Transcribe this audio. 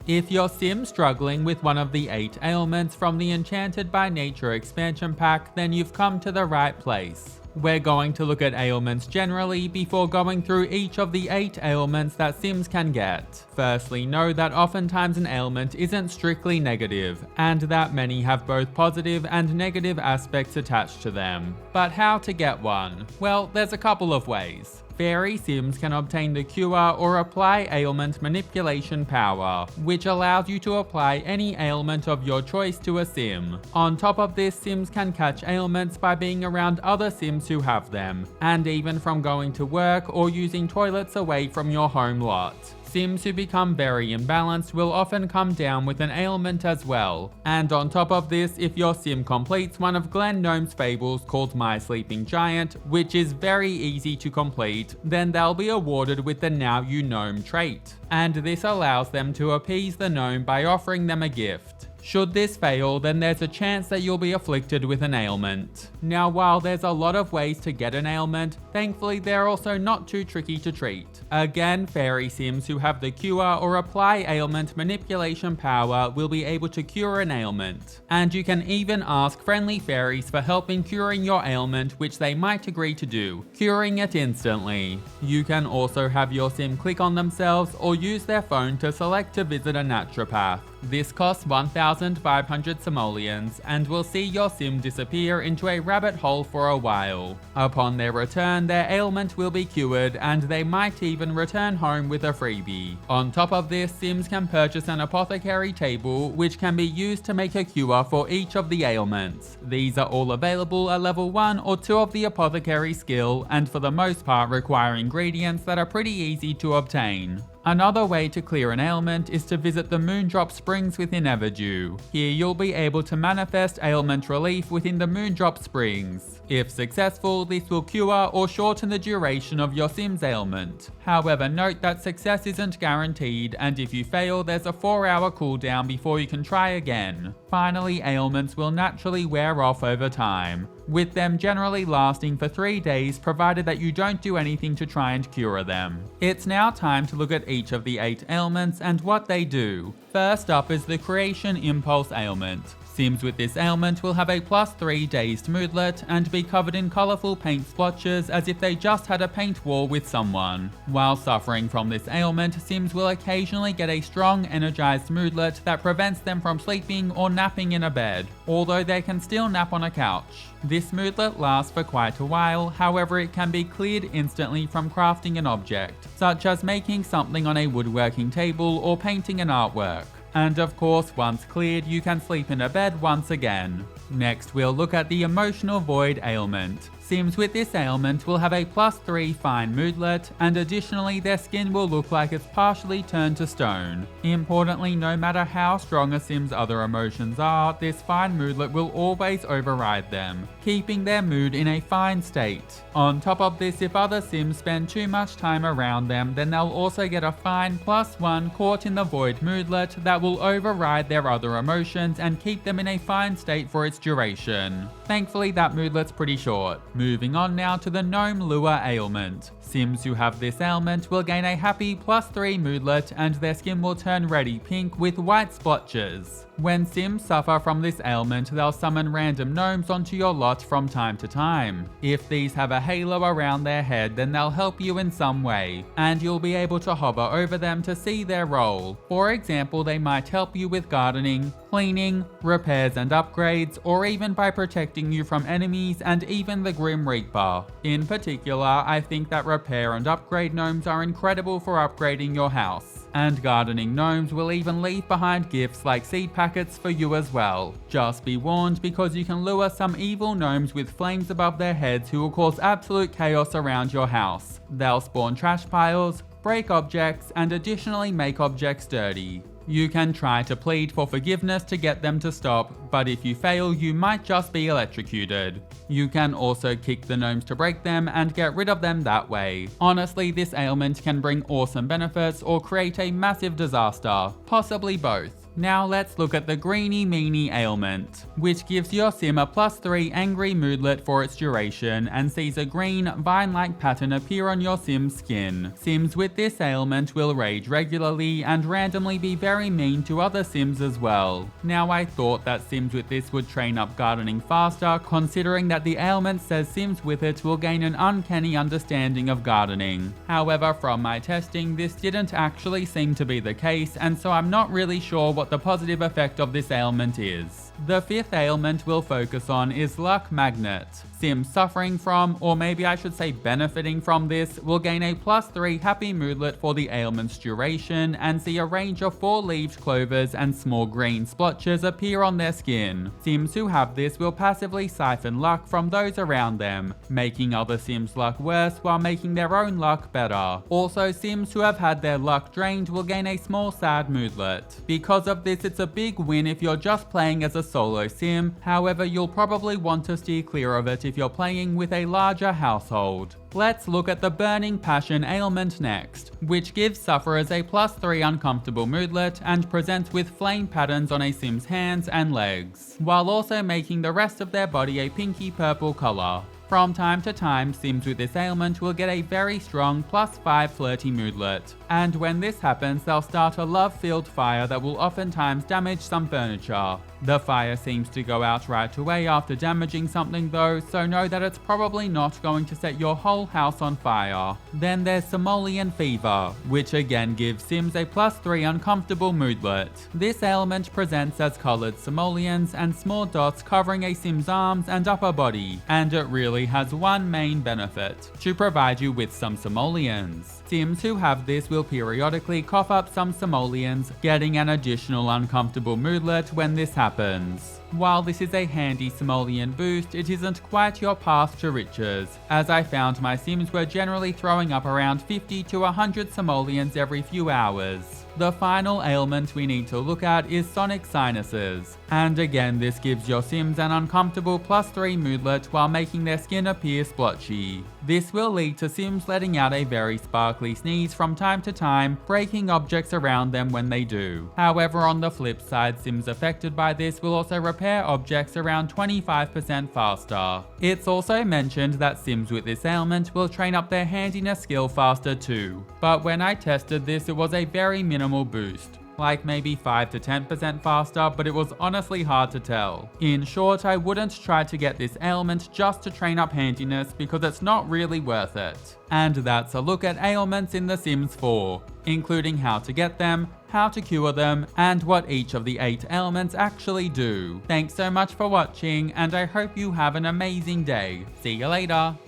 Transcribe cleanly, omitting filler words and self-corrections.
If your sim struggling with one of the 8 ailments from the Enchanted by Nature expansion pack, then you've come to the right place. We're going to look at ailments generally before going through each of the 8 ailments that sims can get. Firstly, know that oftentimes an ailment isn't strictly negative, and that many have both positive and negative aspects attached to them. But how to get one? Well, there's a couple of ways. Fairy sims can obtain the cure or apply ailment manipulation power, which allows you to apply any ailment of your choice to a sim. On top of this, sims can catch ailments by being around other sims who have them, and even from going to work or using toilets away from your home lot. Sims who become very imbalanced will often come down with an ailment as well. And on top of this, if your sim completes one of Gnome's fables called My Sleeping Giant, which is very easy to complete, then they'll be awarded with the Now You Gnome trait. And this allows them to appease the gnome by offering them a gift. Should this fail, then there's a chance that you'll be afflicted with an ailment. Now, while there's a lot of ways to get an ailment, thankfully they're also not too tricky to treat. Again, fairy sims who have the cure or apply ailment manipulation power will be able to cure an ailment. And you can even ask friendly fairies for help in curing your ailment, which they might agree to do, curing it instantly. You can also have your sim click on themselves or use their phone to select to visit a naturopath. This costs 1,500 simoleons and will see your sim disappear into a rabbit hole for a while. Upon their return, their ailment will be cured and they might even return home with a freebie. On top of this, sims can purchase an apothecary table which can be used to make a cure for each of the ailments. These are all available at level 1 or 2 of the apothecary skill, and for the most part require ingredients that are pretty easy to obtain. Another way to clear an ailment is to visit the Moondrop Springs within Everdew. Here you'll be able to manifest ailment relief within the Moondrop Springs. If successful, this will cure or shorten the duration of your sim's ailment. However, note that success isn't guaranteed, and if you fail, there's a 4-hour cooldown before you can try again. Finally, ailments will naturally wear off over time, with them generally lasting for 3 days provided that you don't do anything to try and cure them. It's now time to look at each of the 8 ailments and what they do. First up is the Creation Impulse ailment. Sims with this ailment will have a +3 dazed moodlet and be covered in colourful paint splotches as if they just had a paint war with someone. While suffering from this ailment, sims will occasionally get a strong energized moodlet that prevents them from sleeping or napping in a bed, although they can still nap on a couch. This moodlet lasts for quite a while, however it can be cleared instantly from crafting an object, such as making something on a woodworking table or painting an artwork. And of course, once cleared, you can sleep in a bed once again. Next, we'll look at the Emotional Void ailment. Sims with this ailment will have a +3 fine moodlet, and additionally their skin will look like it's partially turned to stone. Importantly, no matter how strong a sim's other emotions are, this fine moodlet will always override them, keeping their mood in a fine state. On top of this, if other sims spend too much time around them, then they'll also get a fine +1 Caught in the Void moodlet that will override their other emotions and keep them in a fine state for its duration. Thankfully, that moodlet's pretty short. Moving on now to the Gnome Lure ailment. Sims who have this ailment will gain a happy +3 moodlet and their skin will turn reddy pink with white splotches. When sims suffer from this ailment, they'll summon random gnomes onto your lot from time to time. If these have a halo around their head, then they'll help you in some way, and you'll be able to hover over them to see their role. For example, they might help you with gardening, cleaning, repairs and upgrades, or even by protecting you from enemies and even the Grim Reaper. In particular, I think that repair and upgrade gnomes are incredible for upgrading your house. And gardening gnomes will even leave behind gifts like seed packets for you as well. Just be warned, because you can lure some evil gnomes with flames above their heads who will cause absolute chaos around your house. They'll spawn trash piles, break objects, and additionally make objects dirty. You can try to plead for forgiveness to get them to stop, but if you fail, you might just be electrocuted. You can also kick the gnomes to break them and get rid of them that way. Honestly, this ailment can bring awesome benefits or create a massive disaster, possibly both. Now let's look at the Greenie Meanie ailment, which gives your sim a +3 angry moodlet for its duration and sees a green, vine-like pattern appear on your sim's skin. Sims with this ailment will rage regularly and randomly be very mean to other sims as well. Now I thought that sims with this would train up gardening faster, considering that the ailment says sims with it will gain an uncanny understanding of gardening. However, from my testing, this didn't actually seem to be the case, and so I'm not really sure what the positive effect of this ailment is. The 5th ailment we'll focus on is Luck Magnet. Sims suffering from, or maybe I should say benefiting from this, will gain a +3 happy moodlet for the ailment's duration and see a range of 4-leaved clovers and small green splotches appear on their skin. Sims who have this will passively siphon luck from those around them, making other sims' luck worse while making their own luck better. Also, sims who have had their luck drained will gain a small sad moodlet. Because of this, it's a big win if you're just playing as a solo sim, however you'll probably want to steer clear of it if you're playing with a larger household. Let's look at the Burning Passion ailment next, which gives sufferers a +3 uncomfortable moodlet and presents with flame patterns on a sim's hands and legs, while also making the rest of their body a pinky purple color. From time to time, sims with this ailment will get a very strong +5 flirty moodlet, and when this happens they'll start a love-filled fire that will oftentimes damage some furniture. The fire seems to go out right away after damaging something though, so know that it's probably not going to set your whole house on fire. Then there's Simoleon fever, which again gives sims a +3 uncomfortable moodlet. This ailment presents as coloured simoleons and small dots covering a sim's arms and upper body, and it really has one main benefit: to provide you with some simoleons. Sims who have this will periodically cough up some simoleons, getting an additional uncomfortable moodlet when this happens. While this is a handy simoleon boost, it isn't quite your path to riches, as I found my sims were generally throwing up around 50 to 100 simoleons every few hours. The final ailment we need to look at is sonic sinuses, and again this gives your sims an uncomfortable +3 moodlet while making their skin appear splotchy. This will lead to sims letting out a very sparkly sneeze from time to time, breaking objects around them when they do. However, on the flip side, sims affected by this will also repair objects around 25% faster. It's also mentioned that sims with this ailment will train up their handiness skill faster too, but when I tested this it was a very minimal boost. Like maybe 5 to 10% faster, but it was honestly hard to tell. In short, I wouldn't try to get this ailment just to train up handiness because it's not really worth it. And that's a look at ailments in The Sims 4, including how to get them, how to cure them, and what each of the 8 ailments actually do. Thanks so much for watching, and I hope you have an amazing day. See you later!